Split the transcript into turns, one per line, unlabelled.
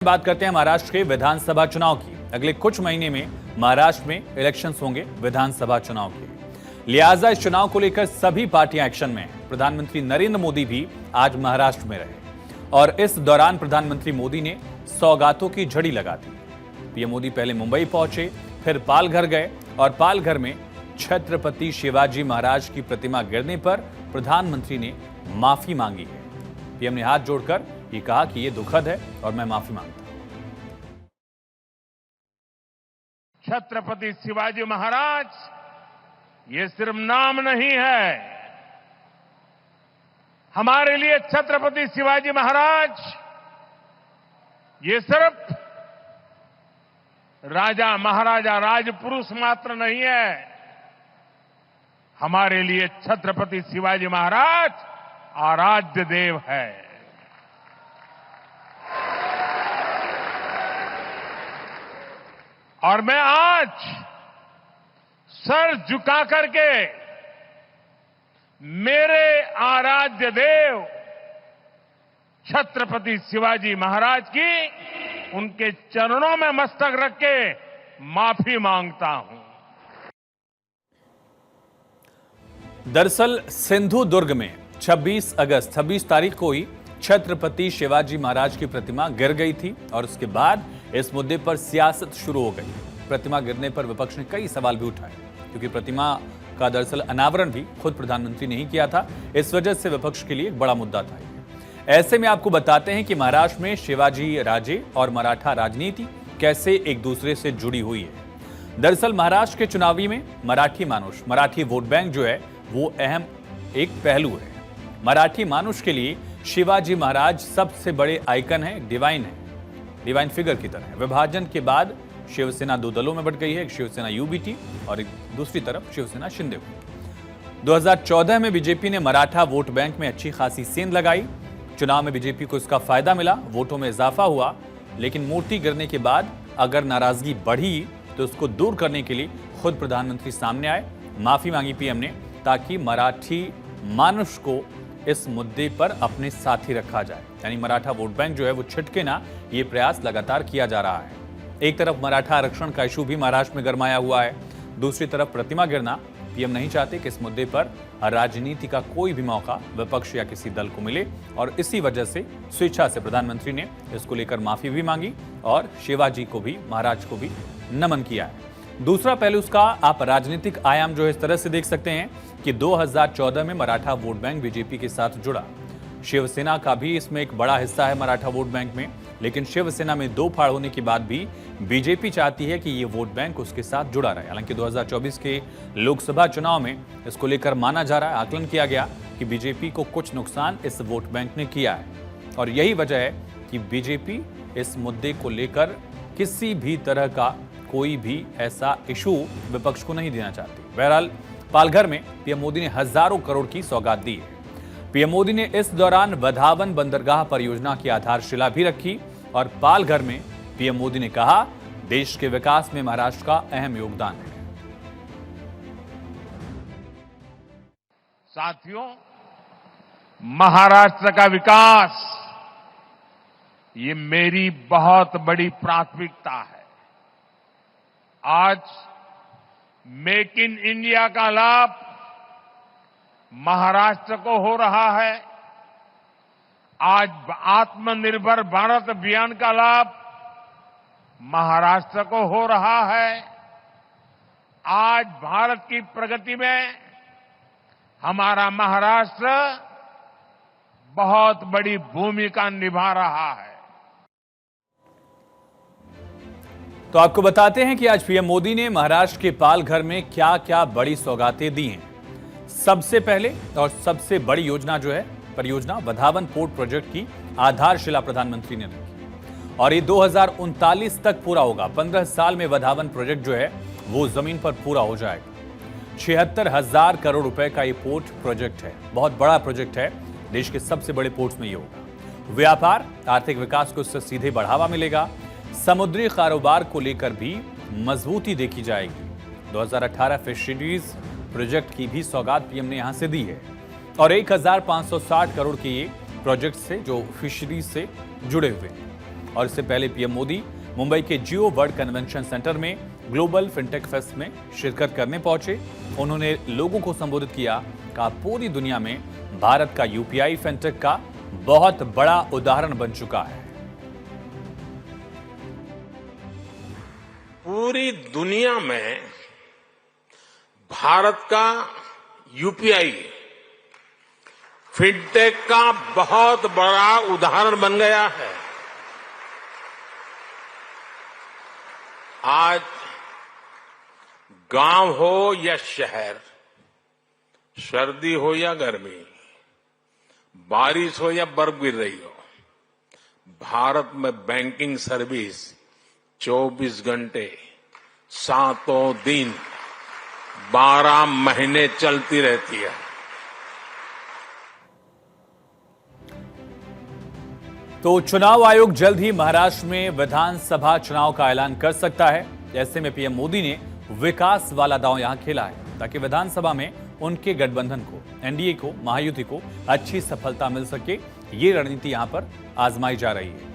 बात करते हैं महाराष्ट्र के विधानसभा चुनाव की। अगले कुछ महीने में महाराष्ट्र में इलेक्शंस होंगे विधानसभा चुनाव के। लिहाजा इस चुनाव को लेकर सभी पार्टियां एक्शन में हैं। प्रधानमंत्री नरेंद्र मोदी भी आज महाराष्ट्र में रहे और इस दौरान प्रधानमंत्री मोदी ने सौगातों की झड़ी लगा दी। पीएम मोदी पहले मुंबई पहुंचे, फिर पालघर गए और पालघर में छत्रपति शिवाजी महाराज की प्रतिमा गिरने पर प्रधानमंत्री ने माफी मांगी है। पीएम ने हाथ जोड़कर ये कहा कि ये दुखद है और मैं माफी मांगता हूं।
छत्रपति शिवाजी महाराज ये सिर्फ नाम नहीं है। हमारे लिए छत्रपति शिवाजी महाराज ये सिर्फ राजा महाराजा राजपुरुष मात्र नहीं है। हमारे लिए छत्रपति शिवाजी महाराज आराध्य देव है। और मैं आज सर झुका करके मेरे आराध्य देव छत्रपति शिवाजी महाराज की उनके चरणों में मस्तक रख के माफी मांगता हूं।
दरअसल सिंधुदुर्ग में 26 तारीख को ही छत्रपति शिवाजी महाराज की प्रतिमा गिर गई थी और उसके बाद इस मुद्दे पर सियासत शुरू हो गई। प्रतिमा गिरने पर विपक्ष ने कई सवाल भी उठाए क्योंकि प्रतिमा का दरअसल अनावरण भी खुद प्रधानमंत्री ने ही किया था। इस वजह से विपक्ष के लिए एक बड़ा मुद्दा था। ऐसे में आपको बताते हैं कि महाराष्ट्र में शिवाजी राजे और मराठा राजनीति कैसे एक दूसरे से जुड़ी हुई है। दरअसल महाराष्ट्र के चुनावी में मराठी वोट बैंक जो है वो अहम एक पहलू है। मराठी मानुष के लिए शिवाजी महाराज सबसे बड़े आइकन है, डिवाइन फिगर की तरह। विभाजन के बाद शिवसेना दो दलों में बट गई है, एक शिवसेना यूबीटी और एक दूसरी तरफ शिवसेना शिंदे। 2014 में बीजेपी ने मराठा वोट बैंक में अच्छी खासी सेंध लगाई। चुनाव में बीजेपी को इसका फायदा मिला, वोटों में इजाफा हुआ। लेकिन मूर्ति गिरने के बाद अगर नाराजगी बढ़ी तो उसको दूर करने के लिए खुद प्रधानमंत्री सामने आए, माफी मांगी पीएम ने, ताकि मराठी मानुष को इस मुद्दे पर अपने साथी रखा जाए। यानी मराठा वोट बैंक जो है वो छिटके ना, ये प्रयास लगातार किया जा रहा है। एक तरफ मराठा आरक्षण का इशू भी महाराष्ट्र में गरमाया हुआ है, दूसरी तरफ प्रतिमा गिरना। पीएम नहीं चाहते कि इस मुद्दे पर राजनीति का कोई भी मौका विपक्ष या किसी दल को मिले और इसी वजह से स्वेच्छा से प्रधानमंत्री ने इसको लेकर माफी भी मांगी और शिवाजी को भी, महाराज को भी नमन किया है। दूसरा पहलू उसका आप राजनीतिक आयाम जो है इस तरह से देख सकते हैं कि 2014 में मराठा वोट बैंक बीजेपी के साथ जुड़ा। शिवसेना का भी इसमें एक बड़ा हिस्सा है मराठा वोट बैंक में, लेकिन शिवसेना में दो फाड़ होने के बाद भी बीजेपी चाहती है कि ये वोट बैंक उसके साथ जुड़ा रहे। हालांकि 2024 के लोकसभा चुनाव में इसको लेकर माना जा रहा है, आकलन किया गया कि बीजेपी को कुछ नुकसान इस वोट बैंक ने किया है और यही वजह है कि बीजेपी इस मुद्दे को लेकर किसी भी तरह का कोई भी ऐसा इशू विपक्ष को नहीं देना चाहती। बहरहाल पालघर में पीएम मोदी ने हजारों करोड़ की सौगात दी है। पीएम मोदी ने इस दौरान वधावन बंदरगाह परियोजना की आधारशिला भी रखी और पालघर में पीएम मोदी ने कहा, देश के विकास में महाराष्ट्र का अहम योगदान है।
साथियों, महाराष्ट्र का विकास ये मेरी बहुत बड़ी प्राथमिकता है। आज मेक इन इंडिया का लाभ महाराष्ट्र को हो रहा है। आज आत्मनिर्भर भारत अभियान का लाभ महाराष्ट्र को हो रहा है। आज भारत की प्रगति में हमारा महाराष्ट्र बहुत बड़ी भूमिका निभा रहा है।
तो आपको बताते हैं कि आज पीएम मोदी ने महाराष्ट्र के पालघर में क्या क्या बड़ी सौगातें दी हैं। सबसे पहले और सबसे बड़ी योजना जो है परियोजना वधावन पोर्ट प्रोजेक्ट की आधारशिला प्रधानमंत्री ने रखी और ये 2039 तक पूरा होगा। 15 साल में वधावन प्रोजेक्ट जो है वो जमीन पर पूरा हो जाएगा। 76,000 करोड़ रुपए का ये पोर्ट प्रोजेक्ट है, बहुत बड़ा प्रोजेक्ट है। देश के सबसे बड़े पोर्ट्स में ये होगा। व्यापार, आर्थिक विकास को इससे सीधे बढ़ावा मिलेगा। समुद्री कारोबार को लेकर भी मजबूती देखी जाएगी। 2018 फिशरीज प्रोजेक्ट की भी सौगात पीएम ने यहां से दी है और 1560 करोड़ के ये प्रोजेक्ट से जो फिशरीज से जुड़े हुए हैं। और इससे पहले पीएम मोदी मुंबई के जियो वर्ल्ड कन्वेंशन सेंटर में ग्लोबल फिनटेक फेस्ट में शिरकत करने पहुंचे। उन्होंने लोगों को संबोधित किया, कहा पूरी दुनिया में भारत का यूपीआई फिनटेक का बहुत बड़ा उदाहरण बन चुका है।
पूरी दुनिया में भारत का यूपीआई फिनटेक का बहुत बड़ा उदाहरण बन गया है। आज गांव हो या शहर, सर्दी हो या गर्मी, बारिश हो या बर्फ गिर रही हो, भारत में बैंकिंग सर्विस 24 घंटे 7 दिन 12 महीने चलती रहती है।
तो चुनाव आयोग जल्द ही महाराष्ट्र में विधानसभा चुनाव का ऐलान कर सकता है। ऐसे में पीएम मोदी ने विकास वाला दांव यहां खेला है ताकि विधानसभा में उनके गठबंधन को, एनडीए को, महायुति को अच्छी सफलता मिल सके। ये रणनीति यहां पर आजमाई जा रही है।